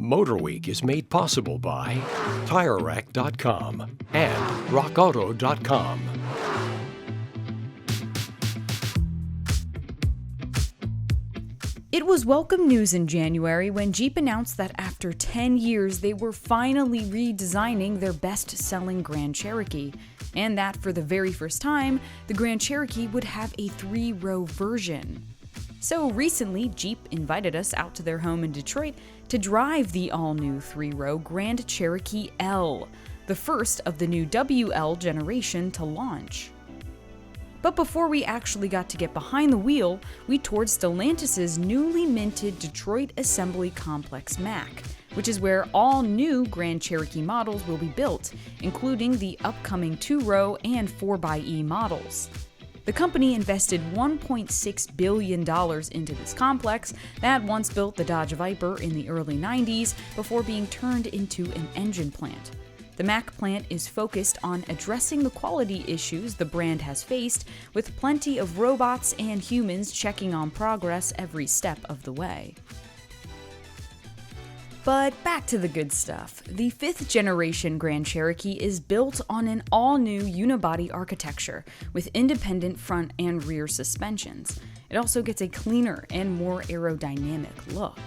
MotorWeek is made possible by TireRack.com and RockAuto.com. It was welcome news in January when Jeep announced that after 10 years they were finally redesigning their best-selling Grand Cherokee, and that for the very first time, the Grand Cherokee would have a 3-row version. So recently, Jeep invited us out to their home in Detroit to drive the all-new 3-row Grand Cherokee L, the first of the new WL generation to launch. But before we actually got to get behind the wheel, we toured Stellantis' newly minted Detroit Assembly Complex MAC, which is where all new Grand Cherokee models will be built, including the upcoming 2-row and 4xe models. The company invested $1.6 billion into this complex that once built the Dodge Viper in the early 90s before being turned into an engine plant. The MAC plant is focused on addressing the quality issues the brand has faced, with plenty of robots and humans checking on progress every step of the way. But back to the good stuff. The 5th generation Grand Cherokee is built on an all-new unibody architecture with independent front and rear suspensions. It also gets a cleaner and more aerodynamic look.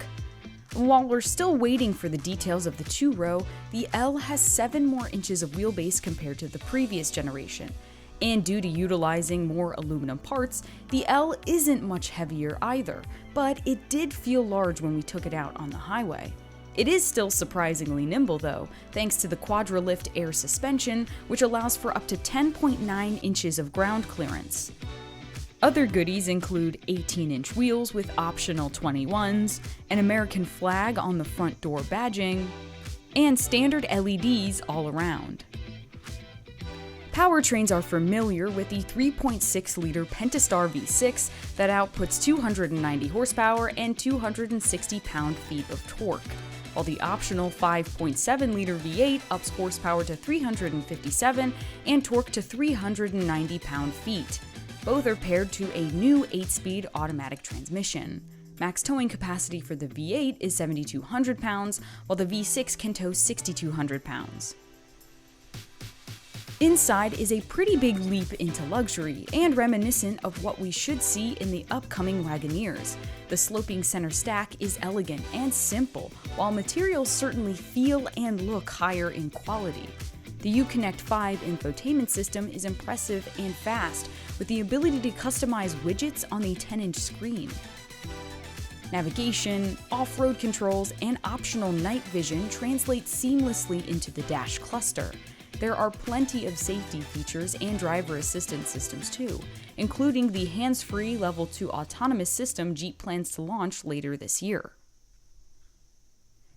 While we're still waiting for the details of the 2-row, the L has 7 more inches of wheelbase compared to the previous generation. And due to utilizing more aluminum parts, the L isn't much heavier either, but it did feel large when we took it out on the highway. It is still surprisingly nimble though, thanks to the Quadralift air suspension, which allows for up to 10.9 inches of ground clearance. Other goodies include 18-inch wheels with optional 21s, an American flag on the front door badging, and standard LEDs all around. Powertrains are familiar with the 3.6-liter Pentastar V6 that outputs 290 horsepower and 260 pound-feet of torque, while the optional 5.7-liter V8 ups horsepower to 357 and torque to 390 pound-feet. Both are paired to a new 8-speed automatic transmission. Max towing capacity for the V8 is 7,200 pounds, while the V6 can tow 6,200 pounds. Inside is a pretty big leap into luxury and reminiscent of what we should see in the upcoming Wagoneers. The sloping center stack is elegant and simple, while materials certainly feel and look higher in quality. The Uconnect 5 infotainment system is impressive and fast, with the ability to customize widgets on the 10-inch screen. Navigation, off-road controls, and optional night vision translate seamlessly into the dash cluster. There are plenty of safety features and driver assistance systems too, including the hands-free Level 2 autonomous system Jeep plans to launch later this year.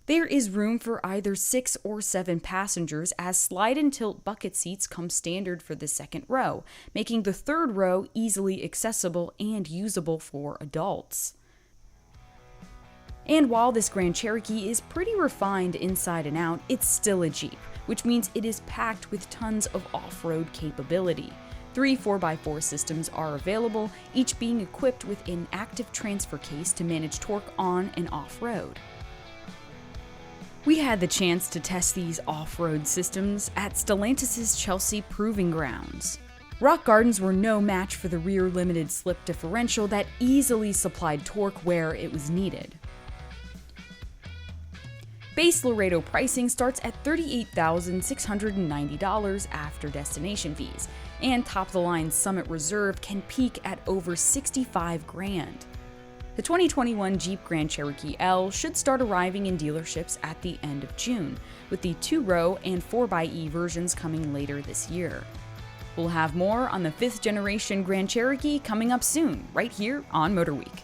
There is room for either 6 or 7 passengers, as slide and tilt bucket seats come standard for the 2nd row, making the 3rd row easily accessible and usable for adults. And while this Grand Cherokee is pretty refined inside and out, it's still a Jeep, which means it is packed with tons of off-road capability. 3 4x4 systems are available, each being equipped with an active transfer case to manage torque on and off-road. We had the chance to test these off-road systems at Stellantis' Chelsea Proving Grounds. Rock Gardens were no match for the rear limited slip differential that easily supplied torque where it was needed. Base Laredo pricing starts at $38,690 after destination fees, and top-of-the-line Summit Reserve can peak at over $65,000. The 2021 Jeep Grand Cherokee L should start arriving in dealerships at the end of June, with the 2-row and 4xe versions coming later this year. We'll have more on the 5th generation Grand Cherokee coming up soon, right here on MotorWeek.